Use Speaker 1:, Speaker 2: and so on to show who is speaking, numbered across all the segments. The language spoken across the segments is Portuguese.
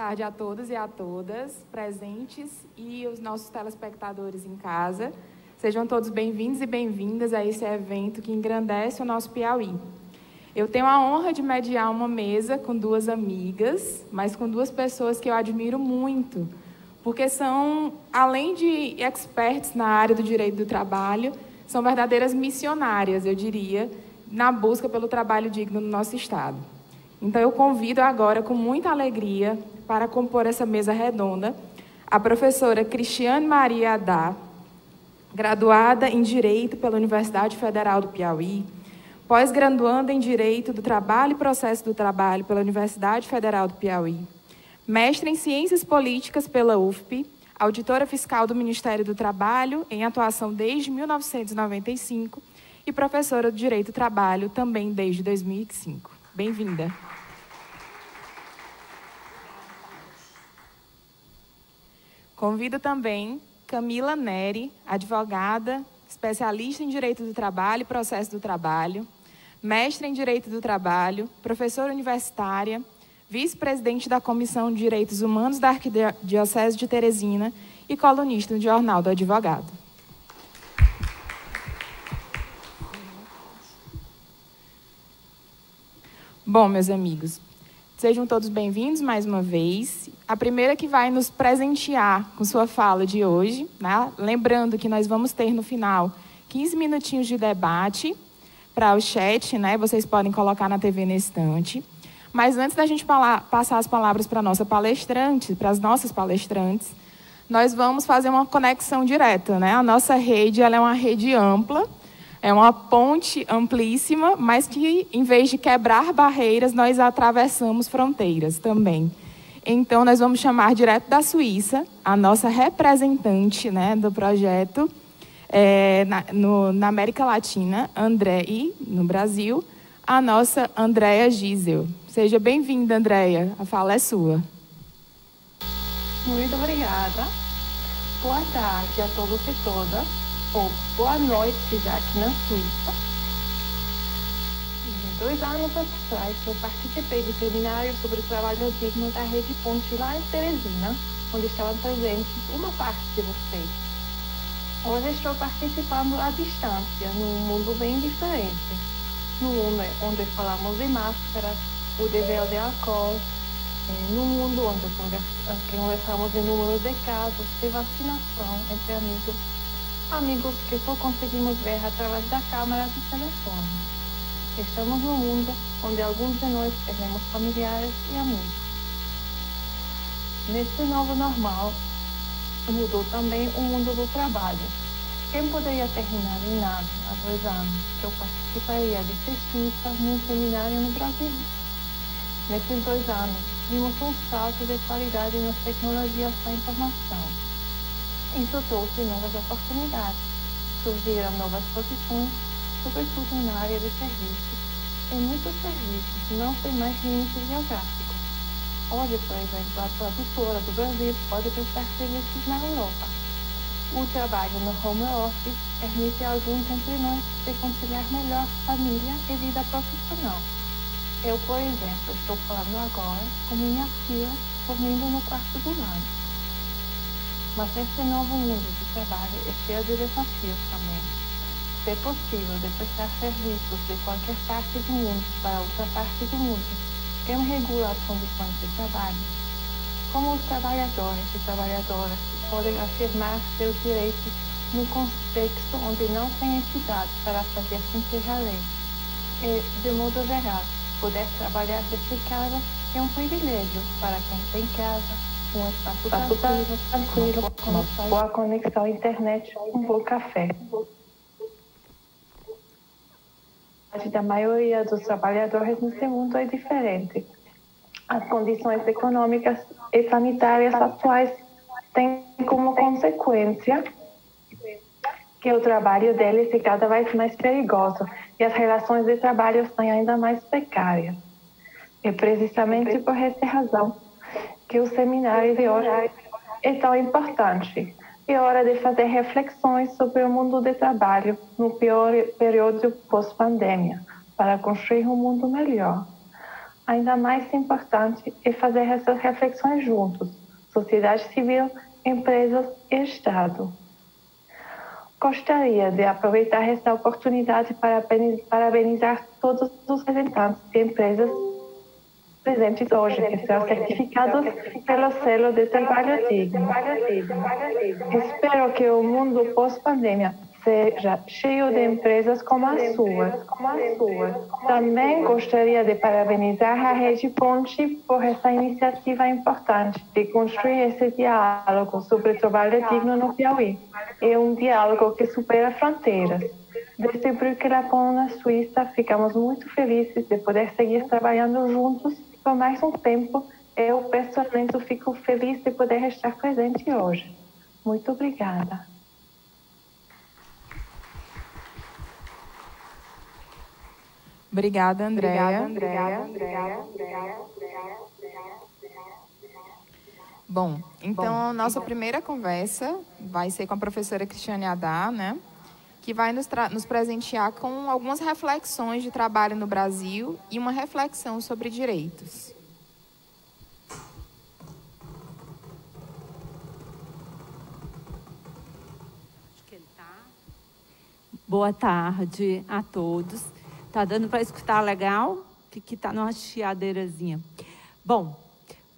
Speaker 1: tarde a todos e a todas presentes e os nossos telespectadores em casa. Sejam todos bem-vindos e bem-vindas a esse evento que engrandece o nosso Piauí. Eu tenho a honra de mediar uma mesa com duas amigas, mas com duas pessoas que eu admiro muito, porque são, além de experts na área do direito do trabalho, são verdadeiras missionárias, eu diria, na busca pelo trabalho digno no nosso Estado. Então, eu convido agora, com muita alegria, para compor essa mesa redonda, a professora Cristiane Maria Haddad, graduada em Direito pela Universidade Federal do Piauí, pós-graduanda em Direito do Trabalho e Processo do Trabalho pela Universidade Federal do Piauí, mestre em Ciências Políticas pela UFP, auditora fiscal do Ministério do Trabalho, em atuação desde 1995, e professora do Direito do Trabalho também desde 2005. Bem-vinda. Convido também Camila Neri, advogada, especialista em Direito do Trabalho e Processo do Trabalho, mestre em Direito do Trabalho, professora universitária, vice-presidente da Comissão de Direitos Humanos da Arquidiocese de Teresina e colunista no Jornal do Advogado. Bom, meus amigos, sejam todos bem-vindos mais uma vez. A primeira que vai nos presentear com sua fala de hoje, né? Lembrando que nós vamos ter no final 15 minutinhos de debate para o chat, né? Vocês podem colocar na TV nesse instante. Mas antes da gente passar as palavras para a nossa palestrante, para as nossas palestrantes, nós vamos fazer uma conexão direta, né? A nossa rede, ela é uma rede ampla, é uma ponte amplíssima, mas que, em vez de quebrar barreiras, nós atravessamos fronteiras também. Então, nós vamos chamar direto da Suíça a nossa representante, né, do projeto na América Latina, e no Brasil, a nossa Andréa Gisel. Seja bem-vinda, Andréa. A fala é sua.
Speaker 2: Muito obrigada. Boa tarde a todos e todas. Ou boa noite, já aqui na Suíça. 2 anos atrás, eu participei do seminário sobre o trabalho digno da Rede Ponte lá em Teresina, onde estavam presentes uma parte de vocês. Hoje estou participando à distância, num mundo bem diferente. Num mundo onde falamos de máscaras, o dever de álcool, num mundo onde conversamos em números de casos de vacinação entre amigos que só conseguimos ver através da câmera do telefone. Estamos num mundo onde alguns de nós perdemos familiares e amigos. Neste novo normal, mudou também o mundo do trabalho. Quem poderia ter imaginado há 2 anos que eu participaria de pesquisa num seminário no Brasil? Nesses 2 anos, vimos um salto de qualidade nas tecnologias da informação. Isso trouxe novas oportunidades, surgiram novas posições, sobretudo na área de serviços. Em muitos serviços não tem mais limites geográficos. Hoje, por exemplo, a tradutora do Brasil pode prestar serviços na Europa. O trabalho no home office permite a alguns entre nós de conciliar melhor família e vida profissional. Eu, por exemplo, estou falando agora com minha filha dormindo no quarto do lado. Mas esse novo mundo de trabalho é cheio de desafios também. Se é possível de prestar serviços de qualquer parte do mundo para outra parte do mundo, quem regula as condições de trabalho? Como os trabalhadores e trabalhadoras podem afirmar seus direitos num contexto onde não tem entidade para fazer cumprir a lei? E, de modo geral, poder trabalhar desde casa é um privilégio para quem tem casa, um espaço tranquilo, uma boa conexão à internet, um bom café. Da maioria dos trabalhadores nesse mundo é diferente. As condições econômicas e sanitárias atuais têm como consequência que o trabalho deles é cada vez mais perigoso e as relações de trabalho são ainda mais precárias. É precisamente por essa razão que o seminário de hoje é tão importante. É hora de fazer reflexões sobre o mundo de trabalho no pior período pós-pandemia, para construir um mundo melhor. ainda mais importante é fazer essas reflexões juntos, sociedade civil, empresas e Estado. Gostaria de aproveitar esta oportunidade para parabenizar todos os representantes de empresas presentes hoje, que serão certificados pelo selo de trabalho digno. Espero que o mundo pós-pandemia seja cheio de empresas como as suas. Também gostaria de parabenizar a Rede Ponte por essa iniciativa importante de construir esse diálogo sobre trabalho digno no Piauí. É um diálogo que supera fronteiras. Desde Brück-le-Pont, na Suíça, ficamos muito felizes de poder seguir trabalhando juntos por mais um tempo. Eu, pessoalmente, fico feliz de poder estar presente hoje. Muito obrigada.
Speaker 1: Obrigada, Andréa. Bom, então, nossa primeira conversa vai ser com a professora Cristiane Haddad, né? Que vai nos presentear com algumas reflexões de trabalho no Brasil e uma reflexão sobre direitos.
Speaker 3: Boa tarde a todos. Tá dando para escutar legal? Que tá numa chiadeirazinha. Bom,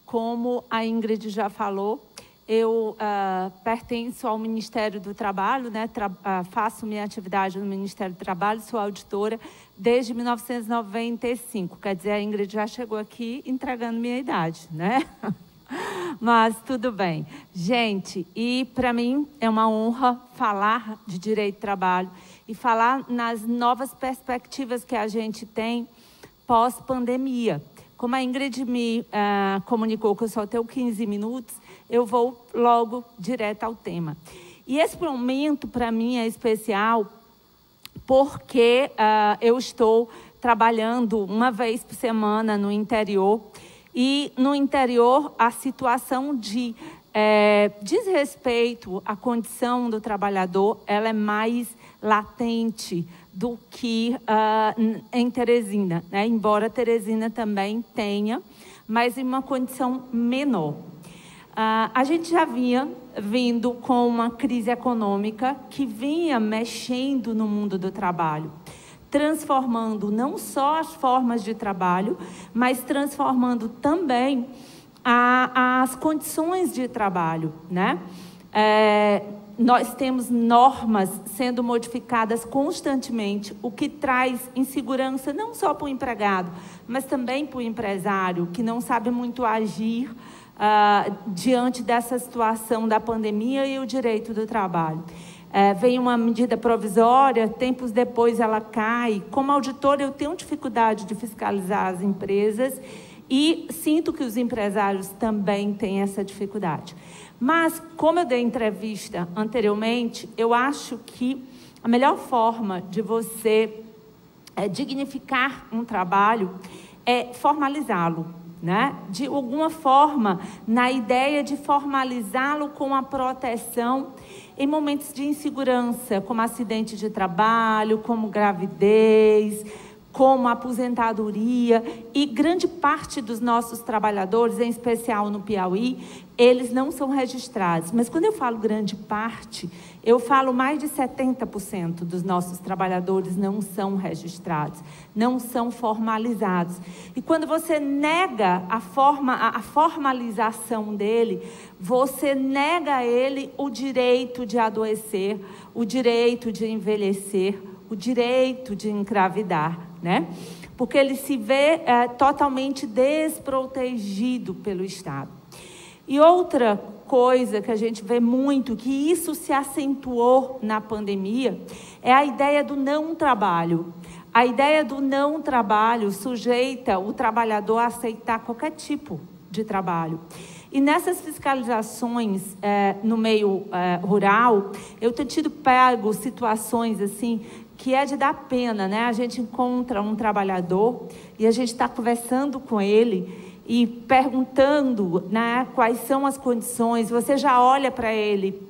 Speaker 3: como a Ingrid já falou, eu pertenço ao Ministério do Trabalho, né? Faço minha atividade no Ministério do Trabalho, sou auditora desde 1995. Quer dizer, a Ingrid já chegou aqui entregando minha idade, né? Mas tudo bem. Gente, e para mim é uma honra falar de direito do trabalho e falar nas novas perspectivas que a gente tem pós-pandemia. Como a Ingrid me comunicou que eu só tenho 15 minutos, eu vou logo direto ao tema. E esse momento, para mim, é especial porque eu estou trabalhando uma vez por semana no interior. E no interior, a situação de desrespeito à condição do trabalhador, ela é mais latente do que em Teresina, né? Embora Teresina também tenha, mas em uma condição menor. A gente já vinha vindo com uma crise econômica que vinha mexendo no mundo do trabalho, transformando não só as formas de trabalho, mas transformando também as condições de trabalho, né? Nós temos normas sendo modificadas constantemente, o que traz insegurança não só para o empregado, mas também para o empresário, que não sabe muito agir diante dessa situação da pandemia e o direito do trabalho. Vem uma medida provisória, tempos depois ela cai. Como auditora, eu tenho dificuldade de fiscalizar as empresas e sinto que os empresários também têm essa dificuldade. Mas, como eu dei entrevista anteriormente, eu acho que a melhor forma de você dignificar um trabalho é formalizá-lo, né? De alguma forma, na ideia de formalizá-lo com a proteção em momentos de insegurança, como acidente de trabalho, como gravidez, como aposentadoria, e grande parte dos nossos trabalhadores, em especial no Piauí, eles não são registrados. Mas quando eu falo grande parte, eu falo mais de 70% dos nossos trabalhadores não são registrados, não são formalizados. E quando você nega a formalização dele, você nega a ele o direito de adoecer, o direito de envelhecer, o direito de engravidar, né? Porque ele se vê totalmente desprotegido pelo Estado. E outra coisa que a gente vê muito, que isso se acentuou na pandemia, é a ideia do não trabalho. A ideia do não trabalho sujeita o trabalhador a aceitar qualquer tipo de trabalho. E nessas fiscalizações no meio rural, eu tenho tido pego situações assim, que é de dar pena, né? A gente encontra um trabalhador e a gente está conversando com ele e perguntando, né, quais são as condições. Você já olha para ele,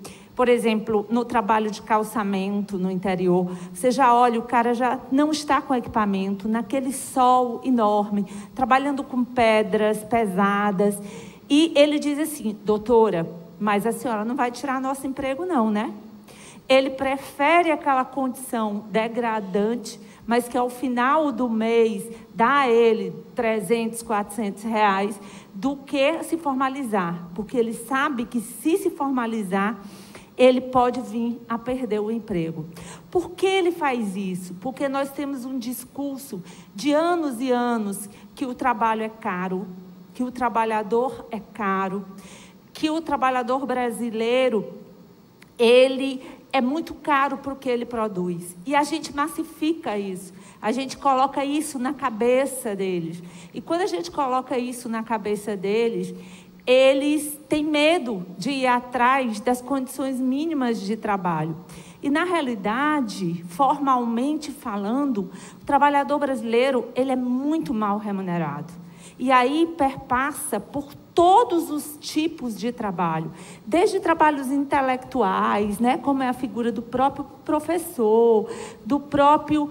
Speaker 3: Por exemplo, no trabalho de calçamento no interior, você já olha, o cara já não está com equipamento, naquele sol enorme, trabalhando com pedras pesadas. E ele diz assim: doutora, mas a senhora não vai tirar nosso emprego não, né? Ele prefere aquela condição degradante, mas que ao final do mês dá a ele 300, 400 reais, do que se formalizar. Porque ele sabe que se formalizar, ele pode vir a perder o emprego. Por que ele faz isso? Porque nós temos um discurso de anos e anos que o trabalho é caro, que o trabalhador é caro, que o trabalhador brasileiro, ele é muito caro para o que ele produz. E a gente massifica isso. A gente coloca isso na cabeça deles. E quando a gente coloca isso na cabeça deles, eles têm medo de ir atrás das condições mínimas de trabalho. E, na realidade, formalmente falando, o trabalhador brasileiro, ele é muito mal remunerado. E aí perpassa por todos os tipos de trabalho, desde trabalhos intelectuais, né, como é a figura do próprio professor, do próprio,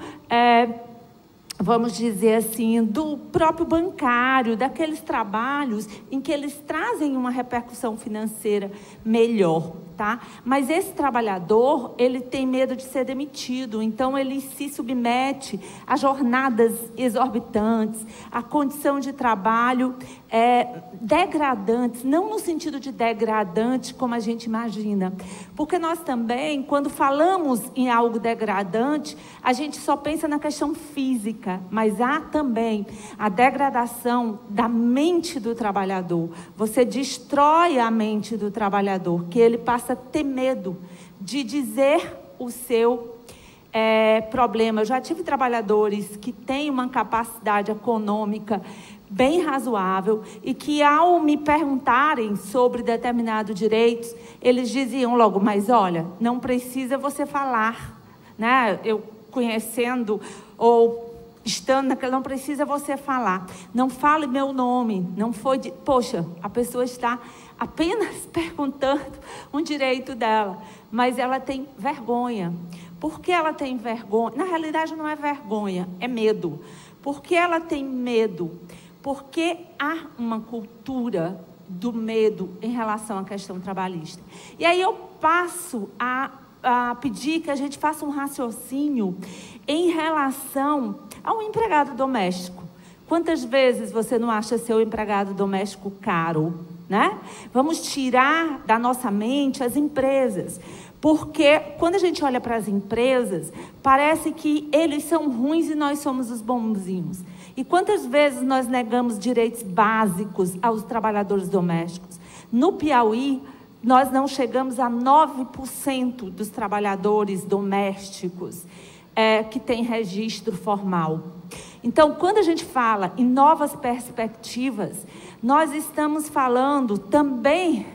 Speaker 3: vamos dizer assim, do próprio bancário, daqueles trabalhos em que eles trazem uma repercussão financeira melhor, tá? Mas esse trabalhador, ele tem medo de ser demitido, então ele se submete a jornadas exorbitantes, a condição de trabalho degradantes, não no sentido de degradante como a gente imagina, porque nós também, quando falamos em algo degradante, a gente só pensa na questão física, mas há também a degradação da mente do trabalhador. Você destrói a mente do trabalhador, que ele passa a ter medo de dizer o seu problema. Eu já tive trabalhadores que têm uma capacidade econômica bem razoável e que, ao me perguntarem sobre determinados direitos, eles diziam logo: mas olha, não precisa você falar, né? Eu conhecendo ou estando naquela, não precisa você falar, não fale meu nome, não foi de... Poxa, a pessoa está apenas perguntando um direito dela, mas ela tem vergonha. Por que ela tem vergonha? Na realidade não é vergonha, é medo. Por que ela tem medo? Porque há uma cultura do medo em relação à questão trabalhista. E aí eu passo a pedir que a gente faça um raciocínio em relação ao empregado doméstico. Quantas vezes você não acha seu empregado doméstico caro, né? Vamos tirar da nossa mente as empresas. Porque quando a gente olha para as empresas, parece que eles são ruins e nós somos os bonzinhos. E quantas vezes nós negamos direitos básicos aos trabalhadores domésticos? No Piauí, nós não chegamos a 9% dos trabalhadores domésticos que têm registro formal. Então, quando a gente fala em novas perspectivas, nós estamos falando também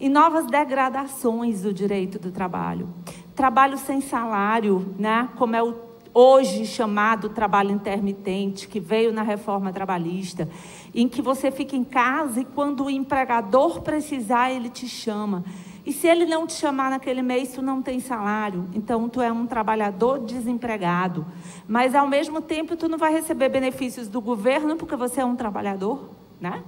Speaker 3: em novas degradações do direito do trabalho. Trabalho sem salário, né? Como é o hoje chamado trabalho intermitente, que veio na reforma trabalhista, em que você fica em casa e quando o empregador precisar, ele te chama. E se ele não te chamar naquele mês, tu não tem salário. Então, tu é um trabalhador desempregado. Mas, ao mesmo tempo, tu não vai receber benefícios do governo porque você é um trabalhador, né?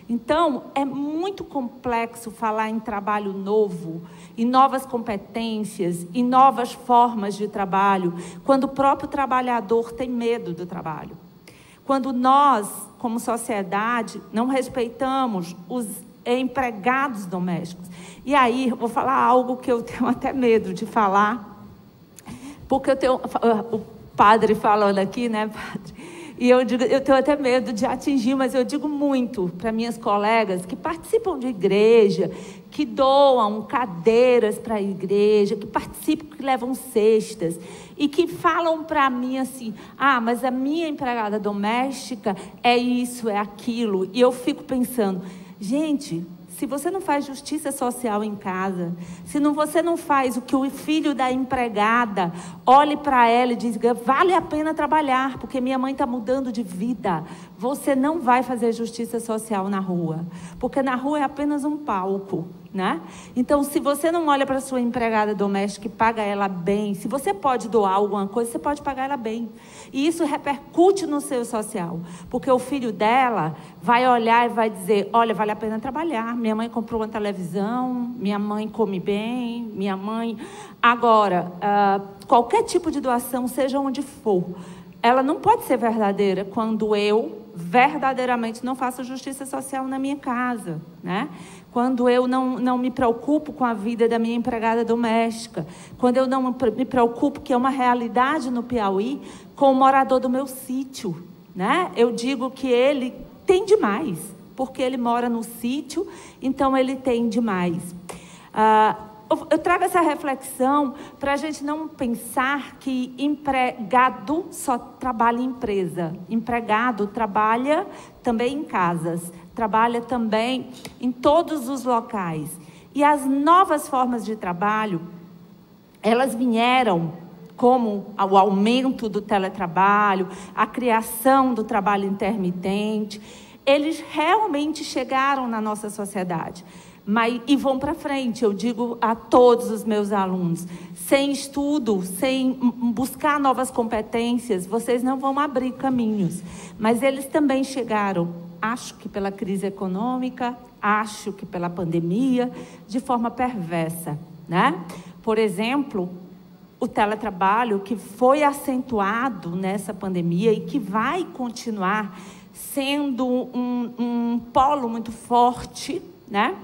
Speaker 3: Então, é muito complexo falar em trabalho novo, em novas competências, em novas formas de trabalho, quando o próprio trabalhador tem medo do trabalho. Quando nós, como sociedade, não respeitamos os empregados domésticos. E aí, eu vou falar algo que eu tenho até medo de falar, porque eu tenho... O padre falando aqui, né, padre? E eu digo, eu tenho até medo de atingir, mas eu digo muito para minhas colegas que participam de igreja, que doam cadeiras para a igreja, que participam, que levam cestas, e que falam para mim assim: ah, mas a minha empregada doméstica é isso, é aquilo. E eu fico pensando, gente, se você não faz justiça social em casa, se você não faz o que o filho da empregada olhe para ela e diga: vale a pena trabalhar, porque minha mãe está mudando de vida, você não vai fazer justiça social na rua. Porque na rua é apenas um palco. né? Então, se você não olha para a sua empregada doméstica e paga ela bem, se você pode doar alguma coisa, você pode pagar ela bem. E isso repercute no seu social, porque o filho dela vai olhar e vai dizer, olha, vale a pena trabalhar, minha mãe comprou uma televisão, minha mãe come bem, minha mãe... Agora, qualquer tipo de doação, seja onde for, ela não pode ser verdadeira quando eu verdadeiramente não faço justiça social na minha casa, né? Quando eu não me preocupo com a vida da minha empregada doméstica, quando eu não me preocupo, que é uma realidade no Piauí, com o morador do meu sítio, né? Eu digo que ele tem demais, porque ele mora no sítio, então ele tem demais. Eu trago essa reflexão para a gente não pensar que empregado só trabalha em empresa. Empregado trabalha também em casas, trabalha também em todos os locais. E as novas formas de trabalho, elas vieram como o aumento do teletrabalho, a criação do trabalho intermitente. Eles realmente chegaram na nossa sociedade. E vão para frente, eu digo a todos os meus alunos, sem estudo, sem buscar novas competências, vocês não vão abrir caminhos. Mas eles também chegaram, acho que pela crise econômica, acho que pela pandemia, de forma perversa, né? Por exemplo, o teletrabalho que foi acentuado nessa pandemia e que vai continuar sendo um polo muito forte, né?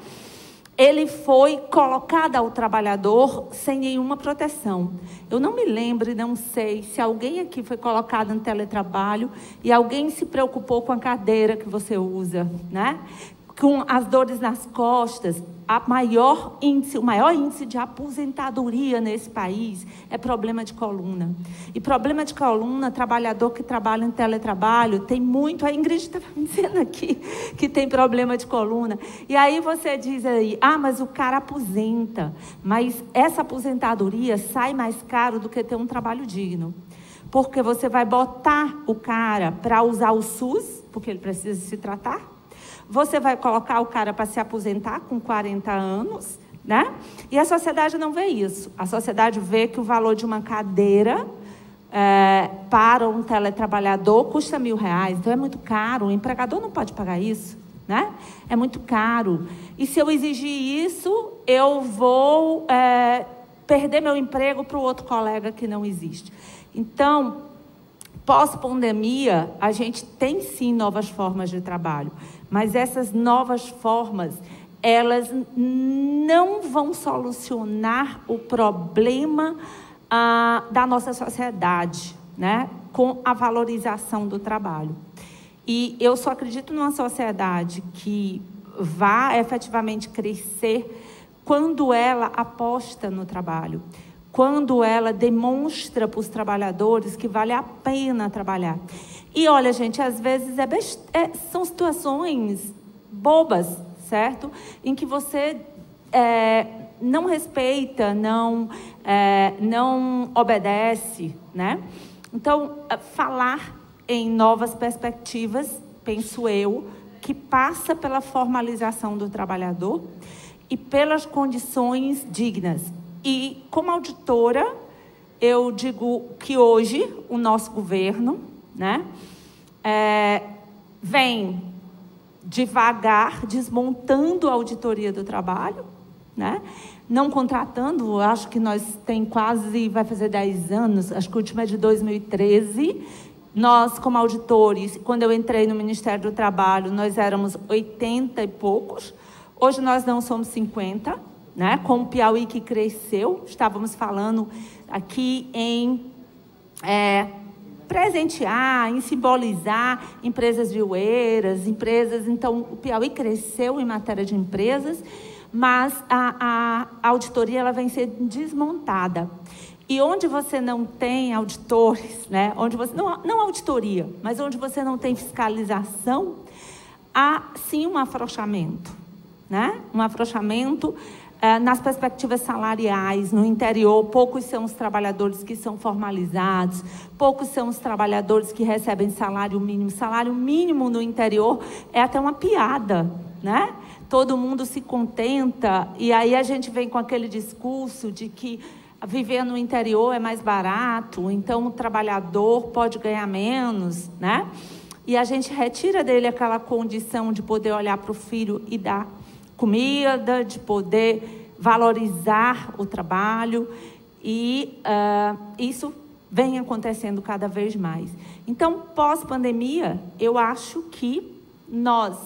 Speaker 3: Ele foi colocado ao trabalhador sem nenhuma proteção. Eu não me lembro, não sei, se alguém aqui foi colocado no teletrabalho e alguém se preocupou com a cadeira que você usa, né? Com as dores nas costas. O maior índice de aposentadoria nesse país é problema de coluna. E problema de coluna, trabalhador que trabalha em teletrabalho, tem muito. A Ingrid está me dizendo aqui que tem problema de coluna. E aí você diz aí, mas o cara aposenta. Mas essa aposentadoria sai mais caro do que ter um trabalho digno. Porque você vai botar o cara para usar o SUS, porque ele precisa se tratar. Você vai colocar o cara para se aposentar com 40 anos, né? E a sociedade não vê isso. A sociedade vê que o valor de uma cadeira para um teletrabalhador custa R$1.000. Então é muito caro. O empregador não pode pagar isso, né? É muito caro. E se eu exigir isso, eu vou perder meu emprego para o outro colega que não existe. Então, pós-pandemia, a gente tem sim novas formas de trabalho. Mas essas novas formas, elas não vão solucionar o problema da nossa sociedade, né? Com a valorização do trabalho. E eu só acredito numa sociedade que vá efetivamente crescer quando ela aposta no trabalho, quando ela demonstra para os trabalhadores que vale a pena trabalhar. E olha, gente, às vezes são situações bobas, certo? Em que você não respeita, não obedece, né? Então, falar em novas perspectivas, penso eu, que passa pela formalização do trabalhador e pelas condições dignas. E, como auditora, eu digo que hoje o nosso governo, né, vem devagar desmontando a auditoria do trabalho, né, não contratando. Acho que nós vai fazer 10 anos, acho que o último é de 2013. Nós, como auditores, quando eu entrei no Ministério do Trabalho, nós éramos 80 e poucos. Hoje nós não somos 50, né? Com o Piauí que cresceu, estávamos falando aqui em presentear, em simbolizar empresas vioeiras, empresas. Então, o Piauí cresceu em matéria de empresas, mas a auditoria ela vem sendo desmontada. E onde você não tem auditores, né? Onde você não auditoria, mas onde você não tem fiscalização, há sim um afrouxamento, né? Um afrouxamento nas perspectivas salariais. No interior, poucos são os trabalhadores que são formalizados, poucos são os trabalhadores que recebem salário mínimo. Salário mínimo no interior é até uma piada, né? todo mundo se contenta, e aí a gente vem com aquele discurso de que viver no interior é mais barato, então o trabalhador pode ganhar menos, né? E a gente retira dele aquela condição de poder olhar para o filho e dar comida, de poder valorizar o trabalho, e isso vem acontecendo cada vez mais. Então, pós-pandemia, eu acho que nós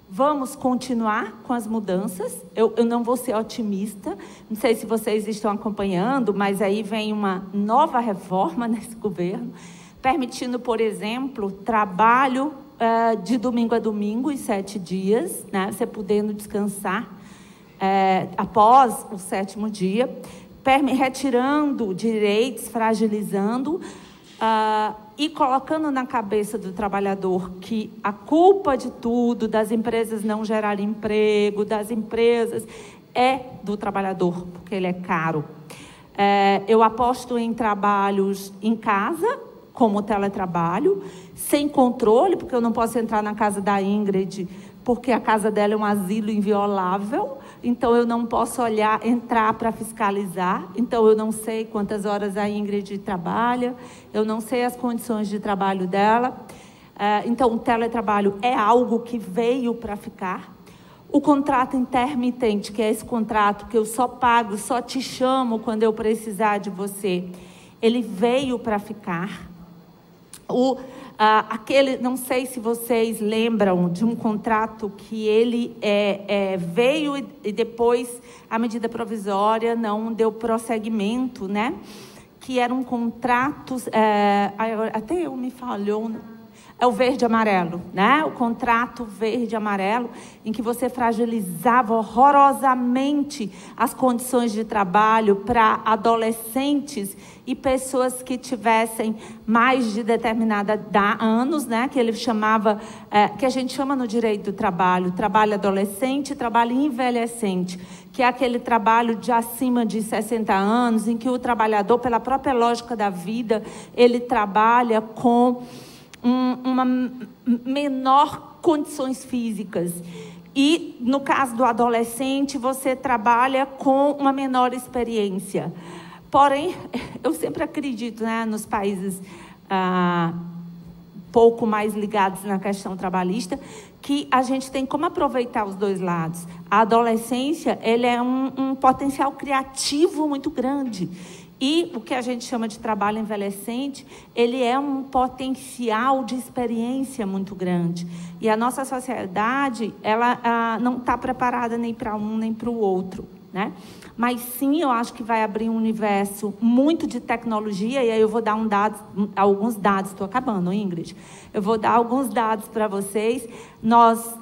Speaker 3: vamos continuar com as mudanças. Eu não vou ser otimista, não sei se vocês estão acompanhando, mas aí vem uma nova reforma nesse governo, permitindo, por exemplo, trabalho de domingo a domingo, em 7 dias, né? Você podendo descansar após o 7º dia, retirando direitos, fragilizando e colocando na cabeça do trabalhador que a culpa de tudo, das empresas não gerarem emprego, das empresas, é do trabalhador, porque ele é caro. Eu aposto em trabalhos em casa, como o teletrabalho, sem controle, porque eu não posso entrar na casa da Ingrid, porque a casa dela é um asilo inviolável, então eu não posso entrar para fiscalizar, então eu não sei quantas horas a Ingrid trabalha, eu não sei as condições de trabalho dela. Então o teletrabalho é algo que veio para ficar. O contrato intermitente, que é esse contrato que eu só pago, só te chamo quando eu precisar de você, ele veio para ficar. Não sei se vocês lembram de um contrato que ele veio e depois a medida provisória não deu prosseguimento, né? Que era um contrato, até eu me falhou, é o verde e amarelo, né? O contrato verde e amarelo, em que você fragilizava horrorosamente as condições de trabalho para adolescentes e pessoas que tivessem mais de determinada anos, né? Que ele chamava, que a gente chama no direito do trabalho adolescente, trabalho envelhecente, que é aquele trabalho de acima de 60 anos, em que o trabalhador, pela própria lógica da vida, ele trabalha com uma menor condições físicas. E, no caso do adolescente, você trabalha com uma menor experiência. Porém, eu sempre acredito, né, nos países pouco mais ligados na questão trabalhista, que a gente tem como aproveitar os dois lados. A adolescência, ele é um potencial criativo muito grande. E o que a gente chama de trabalho envelhecente, ele é um potencial de experiência muito grande. E a nossa sociedade, ela não está preparada nem para um nem para o outro, né? Mas sim, eu acho que vai abrir um universo muito de tecnologia, e aí eu vou dar alguns dados, estou acabando, Ingrid. Eu vou dar alguns dados para vocês. Nós,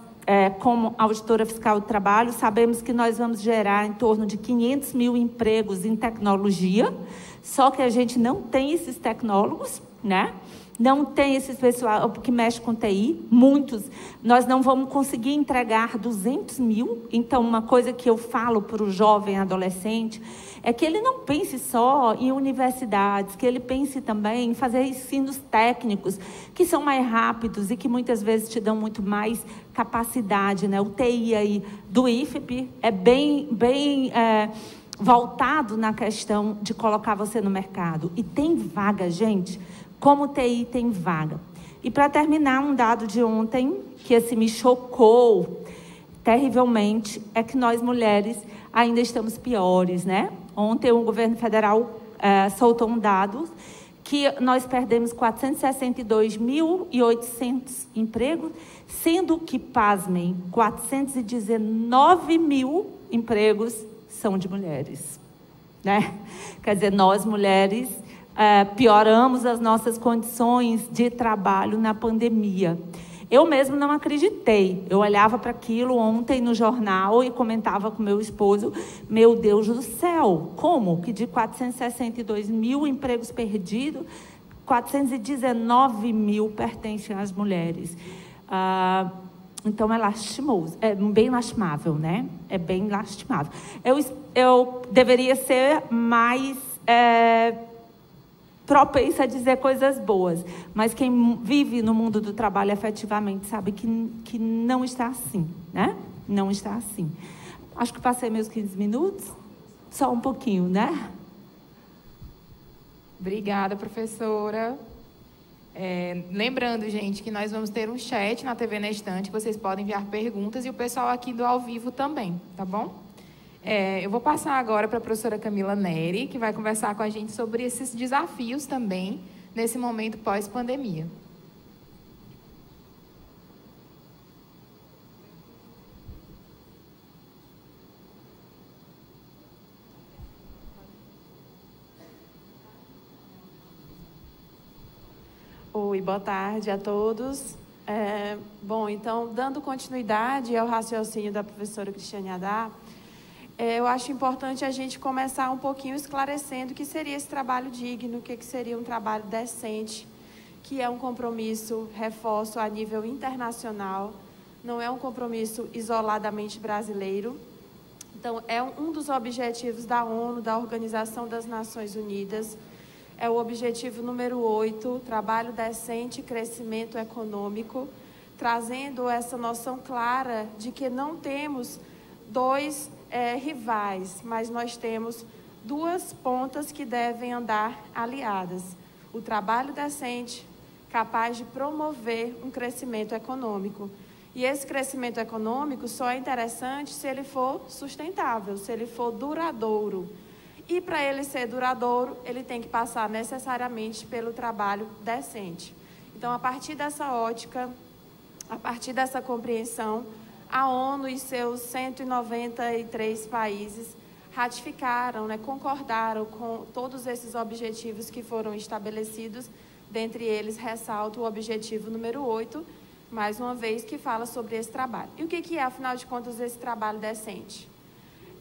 Speaker 3: como auditora fiscal do trabalho, sabemos que nós vamos gerar em torno de 500 mil empregos em tecnologia, só que a gente não tem esses tecnólogos, né? Não tem esse pessoal que mexe com TI, muitos. Nós não vamos conseguir entregar 200 mil. Então, uma coisa que eu falo para o jovem adolescente é que ele não pense só em universidades, que ele pense também em fazer ensinos técnicos, que são mais rápidos e que muitas vezes te dão muito mais capacidade, né? O TI aí do IFP é bem voltado na questão de colocar você no mercado. E tem vaga, gente. Como TI tem vaga. E para terminar, um dado de ontem, que assim, me chocou terrivelmente, é que nós mulheres ainda estamos piores, né? Ontem o governo federal soltou um dado que nós perdemos 462.800 empregos, sendo que, pasmem, 419 mil empregos são de mulheres, né? Quer dizer, nós mulheres pioramos as nossas condições de trabalho na pandemia. Eu mesmo não acreditei. Eu olhava para aquilo ontem no jornal e comentava com meu esposo, meu Deus do céu, como que de 462 mil empregos perdidos, 419 mil pertencem às mulheres. Então é lastimoso, é bem lastimável, né? É bem lastimável. Eu deveria ser mais propensa a dizer coisas boas, mas quem vive no mundo do trabalho efetivamente sabe que não está assim, né? Não está assim. Acho que passei meus 15 minutos. Só um pouquinho, né?
Speaker 1: Obrigada, professora. Lembrando, gente, que nós vamos ter um chat na TV na Estante, que vocês podem enviar perguntas, e o pessoal aqui do ao vivo também, tá bom? Eu vou passar agora para a professora Camila Neri, que vai conversar com a gente sobre esses desafios também, nesse momento pós-pandemia.
Speaker 4: Oi, boa tarde a todos. Bom, então, dando continuidade ao raciocínio da professora Cristiane Haddad, eu acho importante a gente começar um pouquinho esclarecendo o que seria esse trabalho digno, o que seria um trabalho decente, que é um compromisso, reforço, a nível internacional, não é um compromisso isoladamente brasileiro. Então, é um dos objetivos da ONU, da Organização das Nações Unidas. É o objetivo número 8, trabalho decente e crescimento econômico, trazendo essa noção clara de que não temos dois rivais, mas nós temos duas pontas que devem andar aliadas. O trabalho decente, capaz de promover um crescimento econômico. E esse crescimento econômico só é interessante se ele for sustentável, se ele for duradouro. E para ele ser duradouro, ele tem que passar necessariamente pelo trabalho decente. Então, a partir dessa ótica, a partir dessa compreensão, a ONU e seus 193 países ratificaram, concordaram com todos esses objetivos que foram estabelecidos. Dentre eles, ressalto o objetivo número 8, mais uma vez, que fala sobre esse trabalho. E o que é, afinal de contas, esse trabalho decente?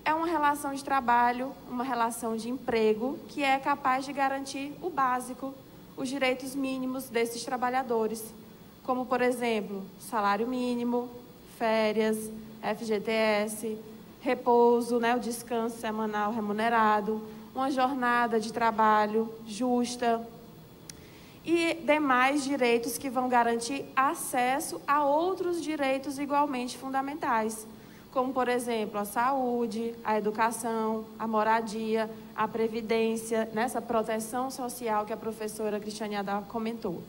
Speaker 4: É uma relação de trabalho, uma relação de emprego, que é capaz de garantir o básico, os direitos mínimos desses trabalhadores, como, por exemplo, salário mínimo, férias, FGTS, repouso, o descanso semanal remunerado, uma jornada de trabalho justa e demais direitos que vão garantir acesso a outros direitos igualmente fundamentais, como, por exemplo, a saúde, a educação, a moradia, a previdência, nessa proteção social que a professora Cristiane Haddad comentou.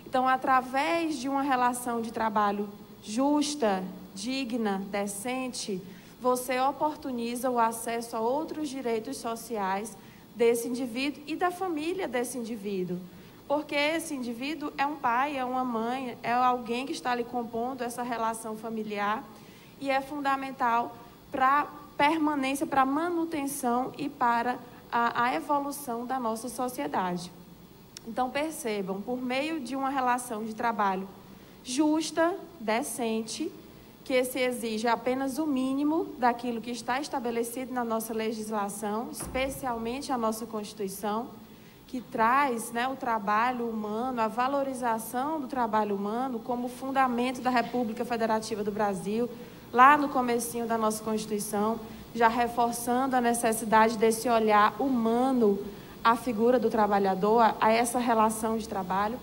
Speaker 4: Então, através de uma relação de trabalho justa, digna, decente, você oportuniza o acesso a outros direitos sociais desse indivíduo e da família desse indivíduo. Porque esse indivíduo é um pai, é uma mãe, é alguém que está ali compondo essa relação familiar, e é fundamental para a permanência, para a manutenção e para a evolução da nossa sociedade. Então, percebam, por meio de uma relação de trabalho justa, decente, que se exige apenas o mínimo daquilo que está estabelecido na nossa legislação, especialmente a nossa Constituição, que traz o trabalho humano, a valorização do trabalho humano como fundamento da República Federativa do Brasil, lá no comecinho da nossa Constituição, já reforçando a necessidade desse olhar humano à figura do trabalhador, a essa relação de trabalho.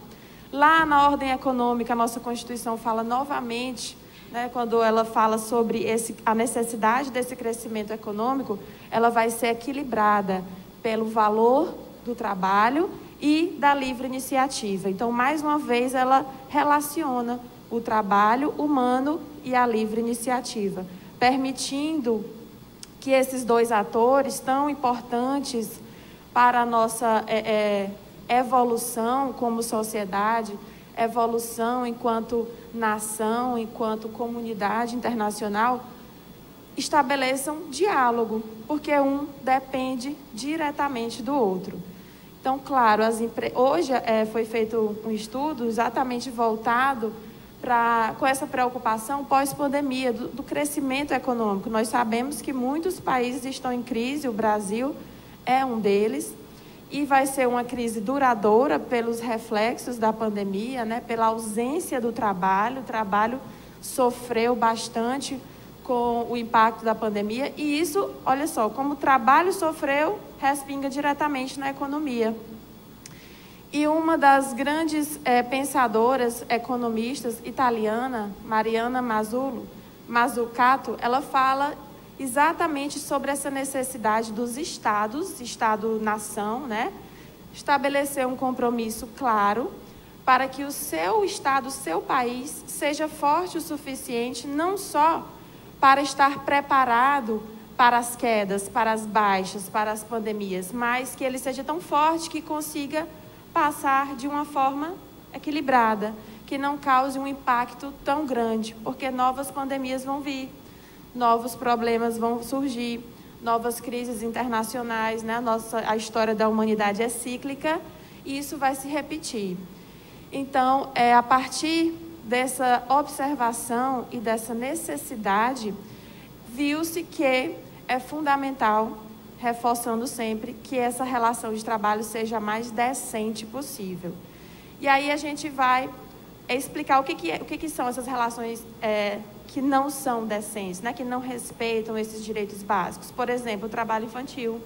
Speaker 4: Lá na ordem econômica, a nossa Constituição fala novamente, quando ela fala sobre a necessidade desse crescimento econômico, ela vai ser equilibrada pelo valor do trabalho e da livre iniciativa. Então, mais uma vez, ela relaciona o trabalho humano e a livre iniciativa, permitindo que esses dois atores tão importantes para a nossa evolução como sociedade, evolução enquanto nação, enquanto comunidade internacional, estabeleçam diálogo, porque um depende diretamente do outro. Então, claro, hoje foi feito um estudo exatamente voltado com essa preocupação pós-pandemia, do crescimento econômico. Nós sabemos que muitos países estão em crise, o Brasil é um deles, e vai ser uma crise duradoura pelos reflexos da pandemia, pela ausência do trabalho. O trabalho sofreu bastante com o impacto da pandemia, e isso, olha só, como o trabalho sofreu, respinga diretamente na economia. E uma das grandes pensadoras, economistas italiana, Mariana Mazzullo, Mazzucato, ela fala exatamente sobre essa necessidade dos estados, Estado-nação, né? Estabelecer um compromisso claro para que o seu estado, o seu país, seja forte o suficiente, não só para estar preparado para as quedas, para as baixas, para as pandemias, mas que ele seja tão forte que consiga passar de uma forma equilibrada, que não cause um impacto tão grande, porque novas pandemias vão vir, novos problemas vão surgir, novas crises internacionais, né? A história da humanidade é cíclica e isso vai se repetir. Então, a partir dessa observação e dessa necessidade, viu-se que é fundamental, reforçando sempre, que essa relação de trabalho seja a mais decente possível. E aí a gente vai explicar o que são essas relações que não são decentes, né? Que não respeitam esses direitos básicos. Por exemplo, o trabalho infantil.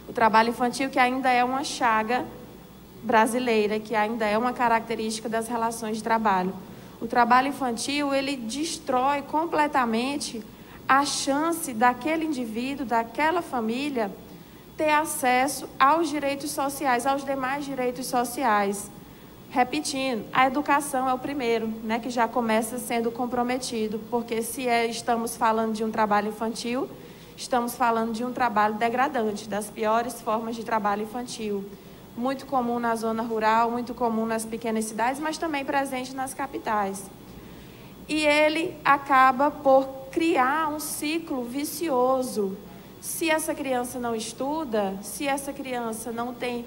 Speaker 4: O trabalho infantil que ainda é uma chaga brasileira, que ainda é uma característica das relações de trabalho. O trabalho infantil, ele destrói completamente a chance daquele indivíduo, daquela família, ter acesso aos direitos sociais, aos demais direitos sociais. Repetindo, a educação é o primeiro, né, que já começa sendo comprometido, porque se estamos falando de um trabalho infantil, estamos falando de um trabalho degradante, das piores formas de trabalho infantil. Muito comum na zona rural, muito comum nas pequenas cidades, mas também presente nas capitais. E ele acaba por criar um ciclo vicioso. Se essa criança não estuda, se essa criança não tem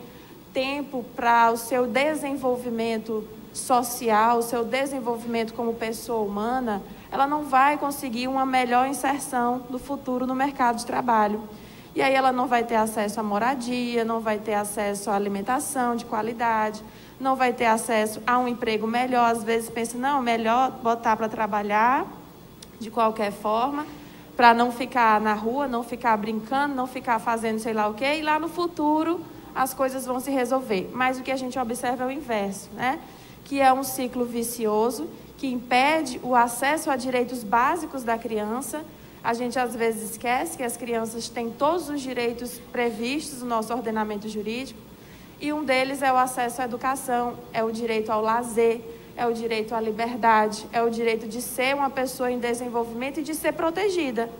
Speaker 4: tempo para o seu desenvolvimento social, o seu desenvolvimento como pessoa humana, ela não vai conseguir uma melhor inserção no futuro no mercado de trabalho. E aí ela não vai ter acesso à moradia, não vai ter acesso à alimentação de qualidade, não vai ter acesso a um emprego melhor. Às vezes pensa, não, melhor botar para trabalhar de qualquer forma, para não ficar na rua, não ficar brincando, não ficar fazendo sei lá o quê, e lá no futuro as coisas vão se resolver. Mas o que a gente observa é o inverso, né? Que é um ciclo vicioso, que impede o acesso a direitos básicos da criança. A gente às vezes esquece que as crianças têm todos os direitos previstos no nosso ordenamento jurídico, e um deles é o acesso à educação, é o direito ao lazer, é o direito à liberdade, é o direito de ser uma pessoa em desenvolvimento e de ser protegida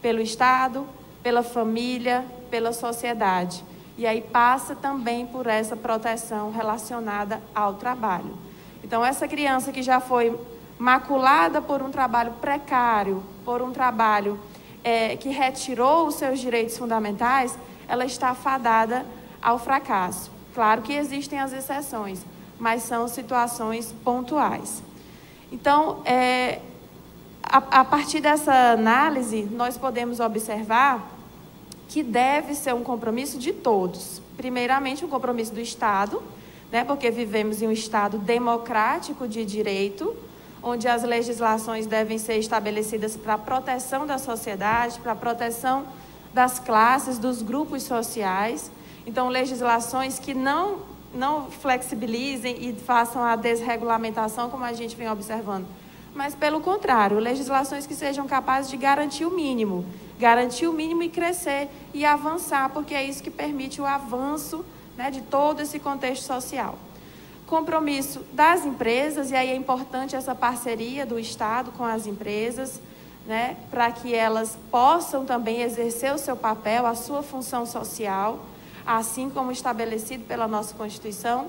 Speaker 4: pelo Estado, pela família, pela sociedade. E aí passa também por essa proteção relacionada ao trabalho. Então, essa criança que já foi maculada por um trabalho precário, por um trabalho que retirou os seus direitos fundamentais, ela está fadada ao fracasso. Claro que existem as exceções, mas são situações pontuais. Então, a partir dessa análise, nós podemos observar que deve ser um compromisso de todos. Primeiramente, um compromisso do Estado, né, porque vivemos em um Estado democrático de direito, onde as legislações devem ser estabelecidas para a proteção da sociedade, para a proteção das classes, dos grupos sociais. Então, legislações que não flexibilizem e façam a desregulamentação, como a gente vem observando, mas, pelo contrário, legislações que sejam capazes de garantir o mínimo e crescer e avançar, porque é isso que permite o avanço, né, de todo esse contexto social. Compromisso das empresas, e aí é importante essa parceria do Estado com as empresas, né, para que elas possam também exercer o seu papel, a sua função social, assim como estabelecido pela nossa Constituição.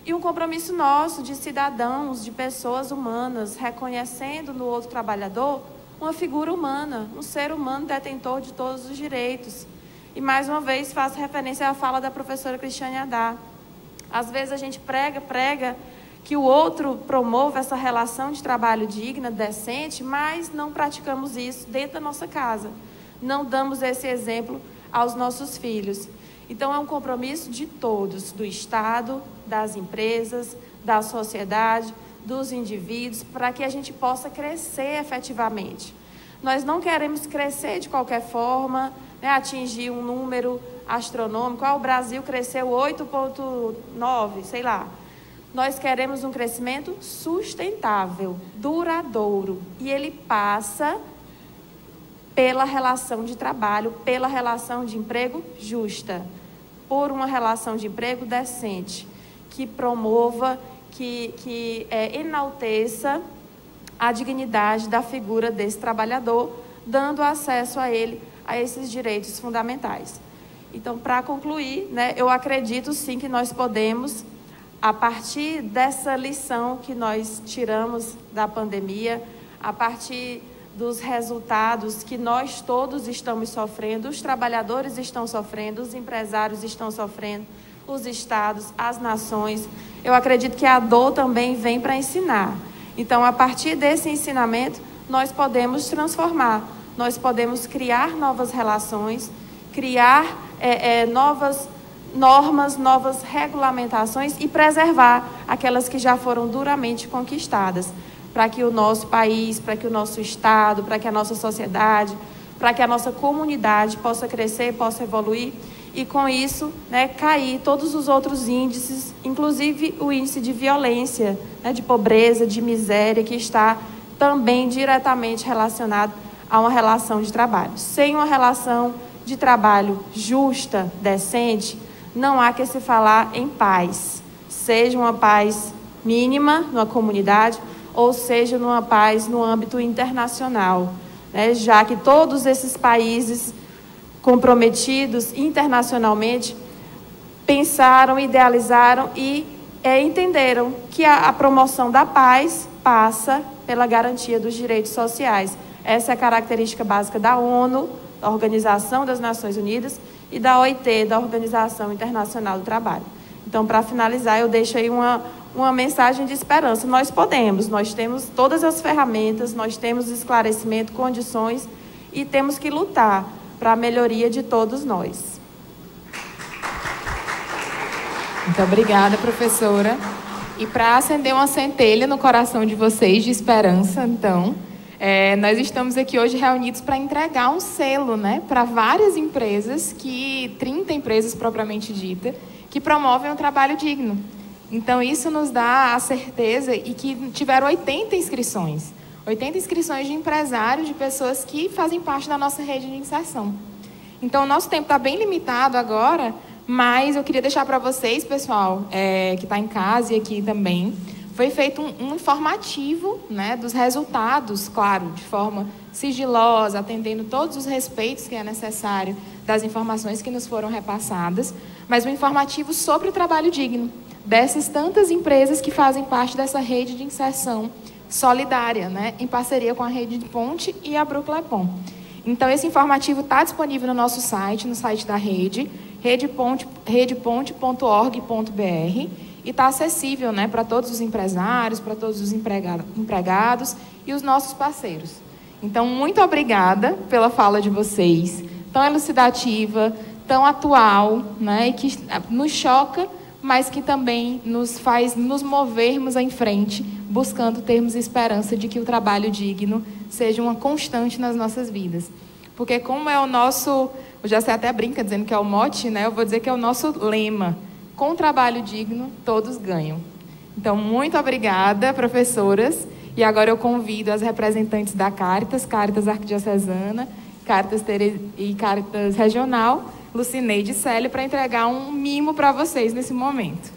Speaker 4: E um compromisso nosso de cidadãos, de pessoas humanas, reconhecendo no outro trabalhador uma figura humana, um ser humano detentor de todos os direitos. E mais uma vez faço referência à fala da professora Cristiane Haddad. Às vezes a gente prega que o outro promova essa relação de trabalho digna, decente, mas não praticamos isso dentro da nossa casa. Não damos esse exemplo aos nossos filhos. Então, é um compromisso de todos, do Estado, das empresas, da sociedade, dos indivíduos, para que a gente possa crescer efetivamente. Nós não queremos crescer de qualquer forma, né, atingir um número astronômico. O Brasil cresceu 8,9, sei lá. Nós queremos um crescimento sustentável, duradouro, e ele passa pela relação de trabalho, pela relação de emprego justa, por uma relação de emprego decente, que promova, que enalteça a dignidade da figura desse trabalhador, dando acesso a ele, a esses direitos fundamentais. Então, para concluir, né, eu acredito sim que nós podemos, a partir dessa lição que nós tiramos da pandemia, a partir dos resultados que nós todos estamos sofrendo, os trabalhadores estão sofrendo, os empresários estão sofrendo, os estados, as nações, eu acredito que a dor também vem para ensinar. Então, a partir desse ensinamento, nós podemos transformar, nós podemos criar novas relações, criar novas normas, novas regulamentações e preservar aquelas que já foram duramente conquistadas, para que o nosso país, para que o nosso estado, para que a nossa sociedade, para que a nossa comunidade possa crescer, possa evoluir e, com isso, né, cair todos os outros índices, inclusive o índice de violência, né, de pobreza, de miséria, que está também diretamente relacionado a uma relação de trabalho. Sem uma relação de trabalho justa, decente, não há que se falar em paz, seja uma paz mínima numa comunidade ou seja numa paz no âmbito internacional, né? Já que todos esses países comprometidos internacionalmente pensaram, idealizaram e entenderam que a promoção da paz passa pela garantia dos direitos sociais. Essa é a característica básica da ONU, da Organização das Nações Unidas, e da OIT, da Organização Internacional do Trabalho. Então, para finalizar, eu deixo aí uma mensagem de esperança. Nós podemos, nós temos todas as ferramentas, nós temos esclarecimento, condições e temos que lutar para a melhoria de todos nós.
Speaker 1: Muito obrigada, professora. E para acender uma centelha no coração de vocês de esperança, então, nós estamos aqui hoje reunidos para entregar um selo, né, para várias empresas, 30 empresas propriamente dita, que promovem um trabalho digno. Então, isso nos dá a certeza e que tiveram 80 inscrições. 80 inscrições de empresários, de pessoas que fazem parte da nossa rede de inserção. Então, o nosso tempo está bem limitado agora, mas eu queria deixar para vocês, pessoal, que está em casa e aqui também, foi feito um informativo, né, dos resultados, claro, de forma sigilosa, atendendo todos os respeitos que é necessário das informações que nos foram repassadas, mas um informativo sobre o trabalho digno, dessas tantas empresas que fazem parte dessa rede de inserção solidária, né, em parceria com a Rede de Ponte e a Bruclepom. Então, esse informativo está disponível no nosso site, no site da rede, redeponte.org.br, e está acessível, né, para todos os empresários, para todos os empregados e os nossos parceiros. Então, muito obrigada pela fala de vocês, tão elucidativa, tão atual, né, e que nos choca, mas que também nos faz nos movermos em frente, buscando termos esperança de que o trabalho digno seja uma constante nas nossas vidas. Porque como é o nosso, o Jacé até brinca dizendo que é o mote, né, eu vou dizer que é o nosso lema: com trabalho digno, todos ganham. Então, muito obrigada, professoras. E agora eu convido as representantes da Caritas Arquidiocesana, Caritas e Caritas Regional, Lucineide e Célio, para entregar um mimo para vocês nesse momento.